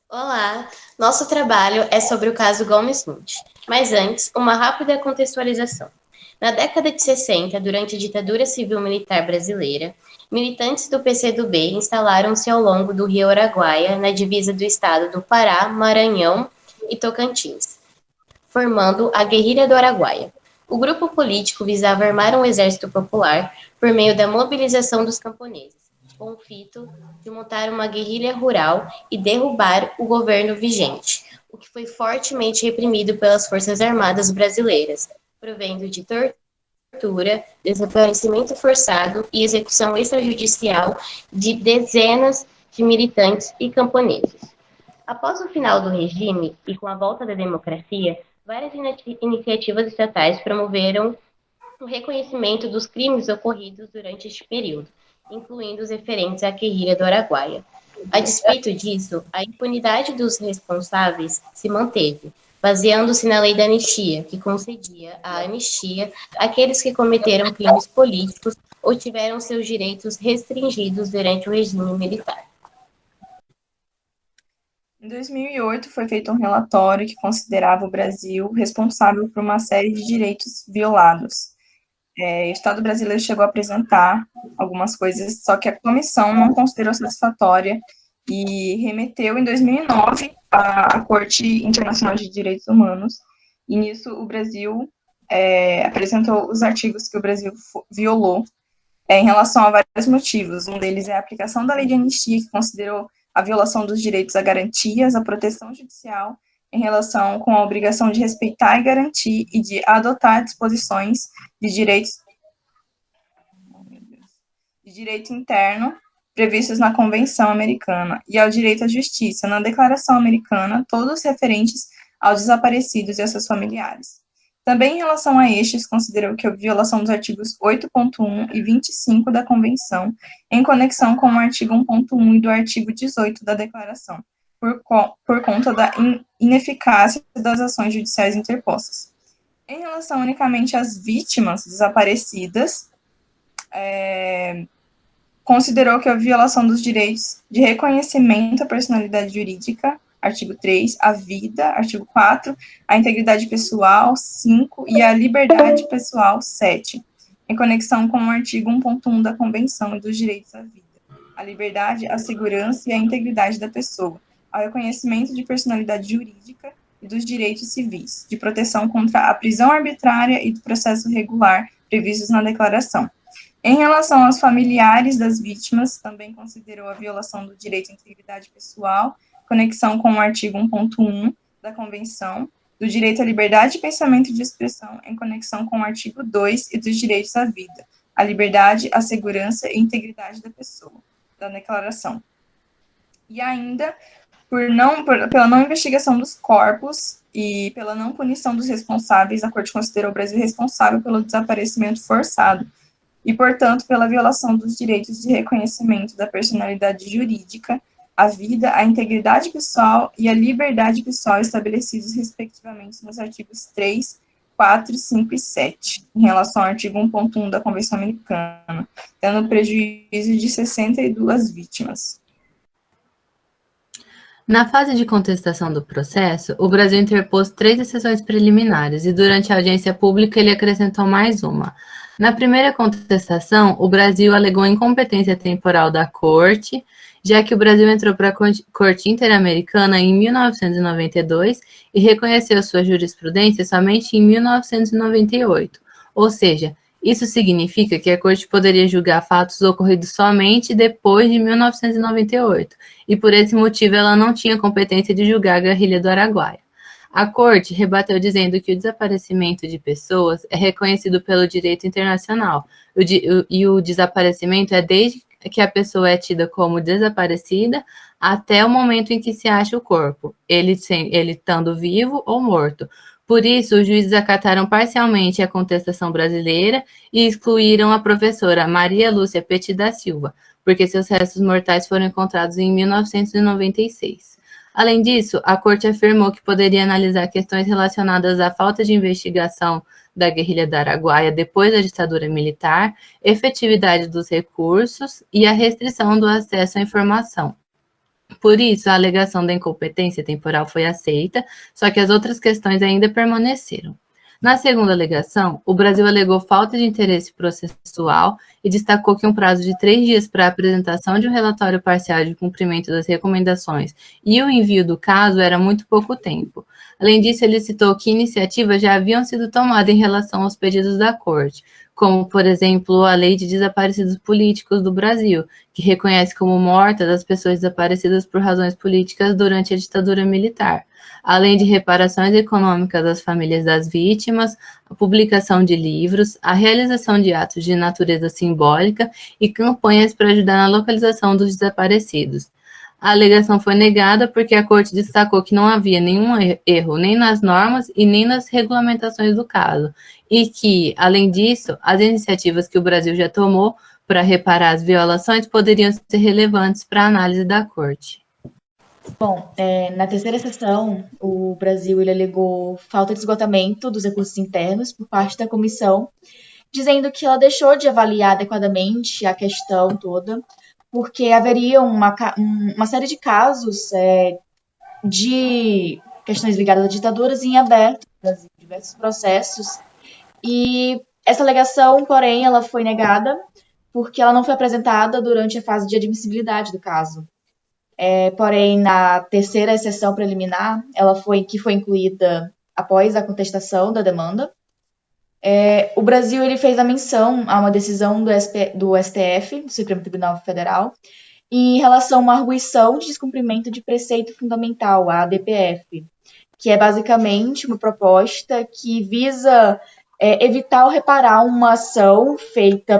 Olá, nosso trabalho é sobre o caso Gomes Monte. Mas antes, uma rápida contextualização. Na década de 60, durante a ditadura civil-militar brasileira, militantes do PCdoB instalaram-se ao longo do rio Araguaia, na divisa do estado do Pará, Maranhão e Tocantins, formando a Guerrilha do Araguaia. O grupo político visava armar um exército popular por meio da mobilização dos camponeses, com o fito de montar uma guerrilha rural e derrubar o governo vigente, o que foi fortemente reprimido pelas Forças Armadas brasileiras, provendo de tortura, desaparecimento forçado e execução extrajudicial de dezenas de militantes e camponeses. Após o final do regime e com a volta da democracia, várias iniciativas estatais promoveram o reconhecimento dos crimes ocorridos durante este período, incluindo os referentes à guerrilha do Araguaia. A despeito disso, a impunidade dos responsáveis se manteve, baseando-se na lei da anistia, que concedia a anistia àqueles que cometeram crimes políticos ou tiveram seus direitos restringidos durante o regime militar. Em 2008, foi feito um relatório que considerava o Brasil responsável por uma série de direitos violados. O Estado brasileiro chegou a apresentar algumas coisas, só que a comissão não considerou satisfatória e remeteu em 2009 à Corte Internacional de Direitos Humanos, e nisso o Brasil apresentou os artigos que o Brasil violou em relação a vários motivos. Um deles é a aplicação da lei de anistia, que considerou a violação dos direitos a garantias, a proteção judicial, em relação com a obrigação de respeitar e garantir e de adotar disposições de direito interno previstos na Convenção Americana e ao direito à justiça na Declaração Americana, todos referentes aos desaparecidos e a seus familiares. Também em relação a estes, considerou que a violação dos artigos 8.1 e 25 da Convenção, em conexão com o artigo 1.1 e do artigo 18 da Declaração, por conta da ineficácia das ações judiciais interpostas. Em relação unicamente às vítimas desaparecidas, considerou que a violação dos direitos de reconhecimento à personalidade jurídica, artigo 3, a vida, artigo 4, a integridade pessoal, 5, e a liberdade pessoal, 7, em conexão com o artigo 1.1 da Convenção e dos Direitos à Vida, a liberdade, a segurança e a integridade da pessoa, ao reconhecimento de personalidade jurídica e dos direitos civis, de proteção contra a prisão arbitrária e do processo regular previstos na Declaração. Em relação aos familiares das vítimas, também considerou a violação do direito à integridade pessoal, conexão com o artigo 1.1 da Convenção, do direito à liberdade de pensamento e de expressão, em conexão com o artigo 2 e dos direitos à vida, à liberdade, à segurança e integridade da pessoa, da Declaração. E ainda, pela não investigação dos corpos e pela não punição dos responsáveis, a Corte considerou o Brasil responsável pelo desaparecimento forçado, e, portanto, pela violação dos direitos de reconhecimento da personalidade jurídica, a vida, a integridade pessoal e a liberdade pessoal estabelecidos, respectivamente, nos artigos 3, 4, 5 e 7, em relação ao artigo 1.1 da Convenção Americana, tendo prejuízo de 62 vítimas. Na fase de contestação do processo, o Brasil interpôs 3 decisões preliminares e, durante a audiência pública, ele acrescentou mais uma. Na primeira contestação, o Brasil alegou incompetência temporal da Corte, já que o Brasil entrou para a Corte Interamericana em 1992 e reconheceu sua jurisprudência somente em 1998. Ou seja, isso significa que a Corte poderia julgar fatos ocorridos somente depois de 1998, e por esse motivo ela não tinha competência de julgar a guerrilha do Araguaia. A Corte rebateu dizendo que o desaparecimento de pessoas é reconhecido pelo direito internacional, e o desaparecimento é desde que a pessoa é tida como desaparecida até o momento em que se acha o corpo, ele estando vivo ou morto. Por isso, os juízes acataram parcialmente a contestação brasileira e excluíram a professora Maria Lúcia Petit da Silva, porque seus restos mortais foram encontrados em 1996. Além disso, a Corte afirmou que poderia analisar questões relacionadas à falta de investigação da guerrilha do Araguaia depois da ditadura militar, efetividade dos recursos e a restrição do acesso à informação. Por isso, a alegação da incompetência temporal foi aceita, só que as outras questões ainda permaneceram. Na segunda alegação, o Brasil alegou falta de interesse processual e destacou que um prazo de 3 dias para a apresentação de um relatório parcial de cumprimento das recomendações e o envio do caso era muito pouco tempo. Além disso, ele citou que iniciativas já haviam sido tomadas em relação aos pedidos da Corte, como, por exemplo, a Lei de Desaparecidos Políticos do Brasil, que reconhece como mortas as pessoas desaparecidas por razões políticas durante a ditadura militar, além de reparações econômicas às famílias das vítimas, a publicação de livros, a realização de atos de natureza simbólica e campanhas para ajudar na localização dos desaparecidos. A alegação foi negada porque a Corte destacou que não havia nenhum erro nem nas normas e nem nas regulamentações do caso, e que, além disso, as iniciativas que o Brasil já tomou para reparar as violações poderiam ser relevantes para a análise da Corte. Bom, na terceira sessão, o Brasil ele alegou falta de esgotamento dos recursos internos por parte da comissão, dizendo que ela deixou de avaliar adequadamente a questão toda, porque haveria uma série de casos de questões ligadas a ditaduras em aberto, diversos processos, e essa alegação, porém, ela foi negada porque ela não foi apresentada durante a fase de admissibilidade do caso. Porém, na terceira sessão preliminar, que foi incluída após a contestação da demanda, o Brasil ele fez a menção a uma decisão do STF, do Supremo Tribunal Federal, em relação a uma arguição de descumprimento de preceito fundamental, a ADPF, que é basicamente uma proposta que visa evitar ou reparar uma ação feita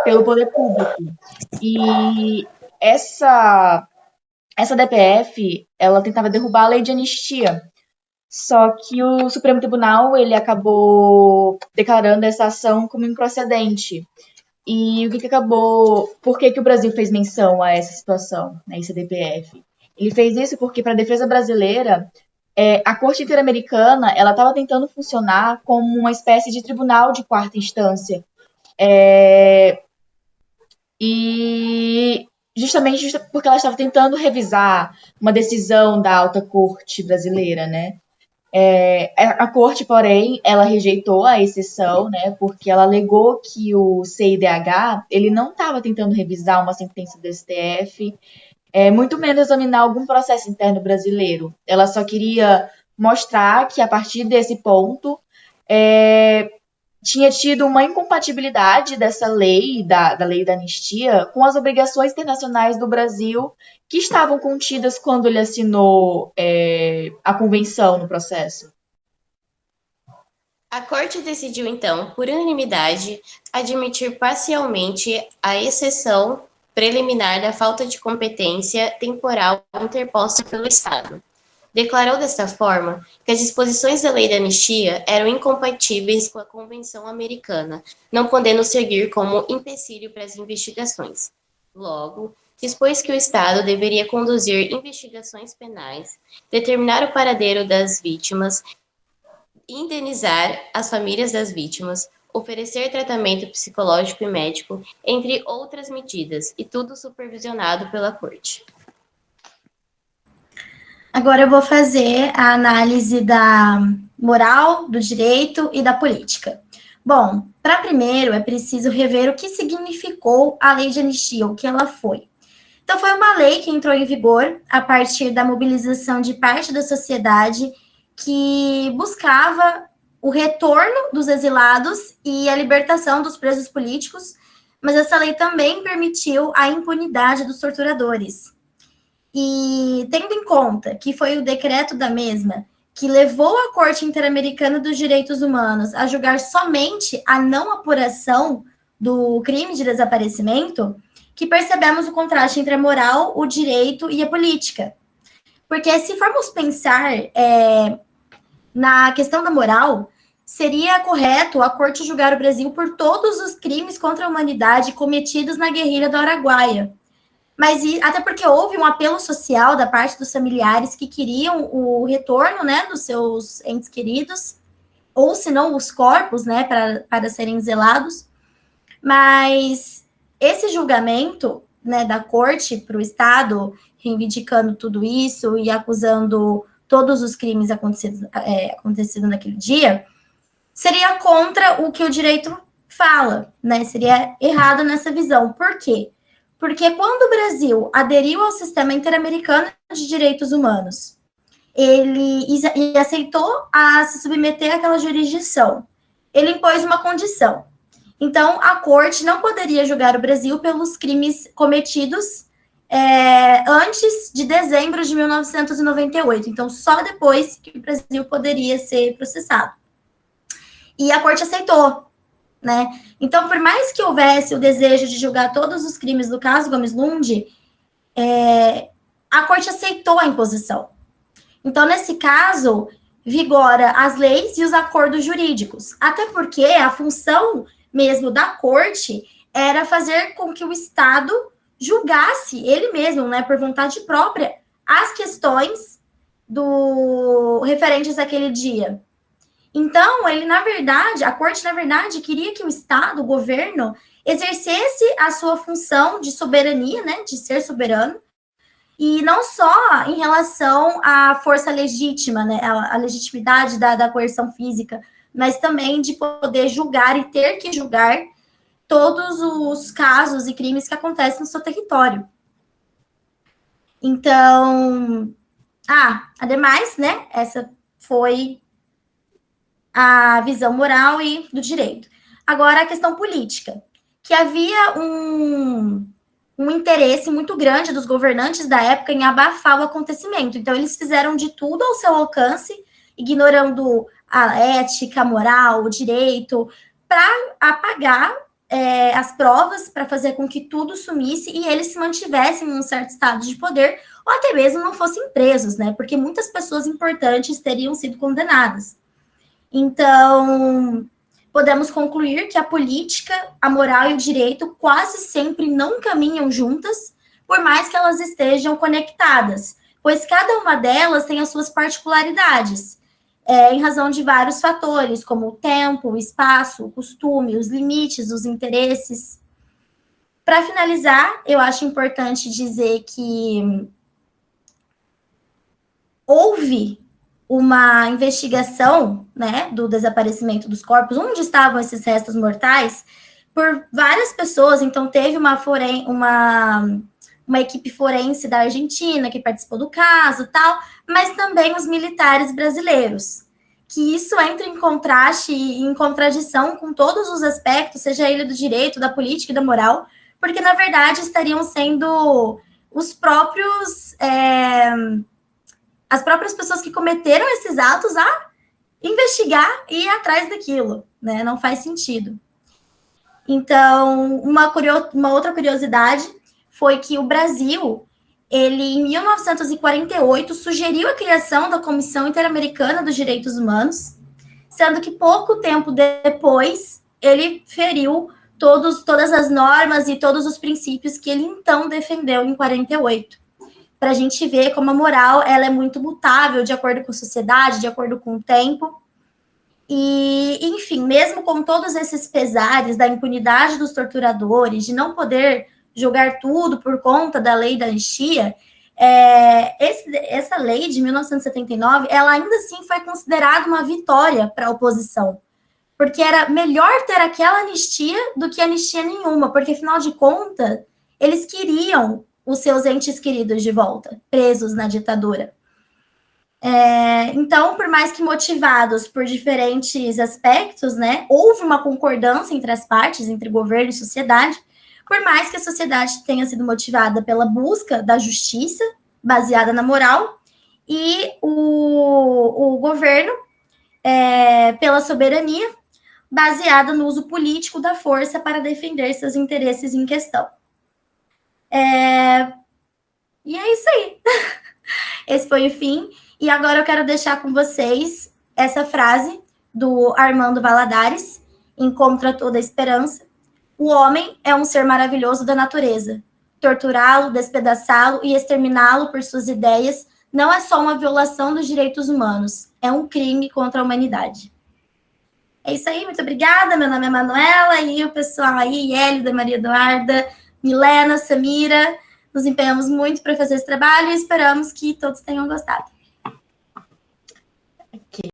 pelo poder público. E essa DPF, ela tentava derrubar a lei de anistia, só que o Supremo Tribunal ele acabou declarando essa ação como improcedente. E por que o Brasil fez menção a essa situação, né, esse DPF? Ele fez isso porque, para a defesa brasileira, a Corte Interamericana ela estava tentando funcionar como uma espécie de tribunal de quarta instância. E justamente porque ela estava tentando revisar uma decisão da alta corte brasileira, né? A corte, porém, ela rejeitou a exceção, né? Porque ela alegou que o CIDH ele não estava tentando revisar uma sentença do STF, muito menos examinar algum processo interno brasileiro. Ela só queria mostrar que a partir desse ponto tinha tido uma incompatibilidade dessa lei, da lei da anistia, com as obrigações internacionais do Brasil que estavam contidas quando ele assinou a convenção no processo. A Corte decidiu, então, por unanimidade, admitir parcialmente a exceção preliminar da falta de competência temporal interposta pelo Estado. Declarou desta forma que as disposições da lei da anistia eram incompatíveis com a Convenção Americana, não podendo seguir como empecilho para as investigações. Logo, dispôs que o Estado deveria conduzir investigações penais, determinar o paradeiro das vítimas, indenizar as famílias das vítimas, oferecer tratamento psicológico e médico, entre outras medidas, e tudo supervisionado pela Corte. Agora eu vou fazer a análise da moral, do direito e da política. Bom, para primeiro é preciso rever o que significou a lei de anistia, o que ela foi. Então, foi uma lei que entrou em vigor a partir da mobilização de parte da sociedade que buscava o retorno dos exilados e a libertação dos presos políticos, mas essa lei também permitiu a impunidade dos torturadores. E tendo em conta que foi o decreto da mesma que levou a Corte Interamericana dos Direitos Humanos a julgar somente a não apuração do crime de desaparecimento, que percebemos o contraste entre a moral, o direito e a política. Porque se formos pensar na questão da moral, seria correto a Corte julgar o Brasil por todos os crimes contra a humanidade cometidos na guerrilha do Araguaia. Mas até porque houve um apelo social da parte dos familiares que queriam o retorno, né, dos seus entes queridos, ou se não os corpos, né, para serem zelados. Mas esse julgamento, né, da corte para o Estado, reivindicando tudo isso e acusando todos os crimes acontecidos naquele dia, seria contra o que o direito fala, né? Seria errado nessa visão. Por quê? Porque quando o Brasil aderiu ao sistema interamericano de direitos humanos, ele aceitou a se submeter àquela jurisdição. Ele impôs uma condição. Então, a corte não poderia julgar o Brasil pelos crimes cometidos antes de dezembro de 1998. Então, só depois que o Brasil poderia ser processado. E a corte aceitou, né? Então, por mais que houvesse o desejo de julgar todos os crimes do caso Gomes Lund, a corte aceitou a imposição. Então, nesse caso, vigora as leis e os acordos jurídicos. Até porque a função mesmo da corte era fazer com que o Estado julgasse ele mesmo, né, por vontade própria, as questões referentes àquele dia. Então, a corte, na verdade, queria que o Estado, o governo, exercesse a sua função de soberania, né, de ser soberano, e não só em relação à força legítima, né, a legitimidade da coerção física, mas também de poder julgar e ter que julgar todos os casos e crimes que acontecem no seu território. Então, ademais, né, essa foi a visão moral e do direito. Agora, a questão política, que havia um interesse muito grande dos governantes da época em abafar o acontecimento. Então, eles fizeram de tudo ao seu alcance, ignorando a ética, a moral, o direito, para apagar as provas, para fazer com que tudo sumisse e eles se mantivessem em um certo estado de poder, ou até mesmo não fossem presos, né? Porque muitas pessoas importantes teriam sido condenadas. Então, podemos concluir que a política, a moral e o direito quase sempre não caminham juntas, por mais que elas estejam conectadas, pois cada uma delas tem as suas particularidades, em razão de vários fatores, como o tempo, o espaço, o costume, os limites, os interesses. Para finalizar, eu acho importante dizer que houve uma investigação, né, do desaparecimento dos corpos, onde estavam esses restos mortais, por várias pessoas. Então, teve uma equipe forense da Argentina que participou do caso, tal, mas também os militares brasileiros, que isso entra em contraste e em contradição com todos os aspectos, seja ele do direito, da política e da moral, porque, na verdade, estariam sendo os próprios... as próprias pessoas que cometeram esses atos a investigar e ir atrás daquilo, né? Não faz sentido. Então, uma outra curiosidade foi que o Brasil, ele, em 1948, sugeriu a criação da Comissão Interamericana dos Direitos Humanos, sendo que pouco tempo depois, ele feriu todas as normas e todos os princípios que ele, então, defendeu em 48. Para a gente ver como a moral ela é muito mutável, de acordo com a sociedade, de acordo com o tempo. E, enfim, mesmo com todos esses pesares da impunidade dos torturadores, de não poder julgar tudo por conta da lei da anistia, essa lei de 1979, ela ainda assim foi considerada uma vitória para a oposição, porque era melhor ter aquela anistia do que anistia nenhuma, porque, afinal de contas, eles queriam os seus entes queridos de volta, presos na ditadura. Então, por mais que motivados por diferentes aspectos, né, houve uma concordância entre as partes, entre governo e sociedade, por mais que a sociedade tenha sido motivada pela busca da justiça, baseada na moral, e o governo pela soberania, baseada no uso político da força para defender seus interesses em questão. E é isso aí. Esse foi o fim. E agora eu quero deixar com vocês essa frase do Armando Valladares, em Contra Toda a Esperança. O homem é um ser maravilhoso da natureza. Torturá-lo, despedaçá-lo e exterminá-lo por suas ideias não é só uma violação dos direitos humanos, é um crime contra a humanidade. É isso aí, muito obrigada. Meu nome é Manuela e o pessoal aí, Hélida, Maria Eduarda, Milena, Samira, nos empenhamos muito para fazer esse trabalho e esperamos que todos tenham gostado.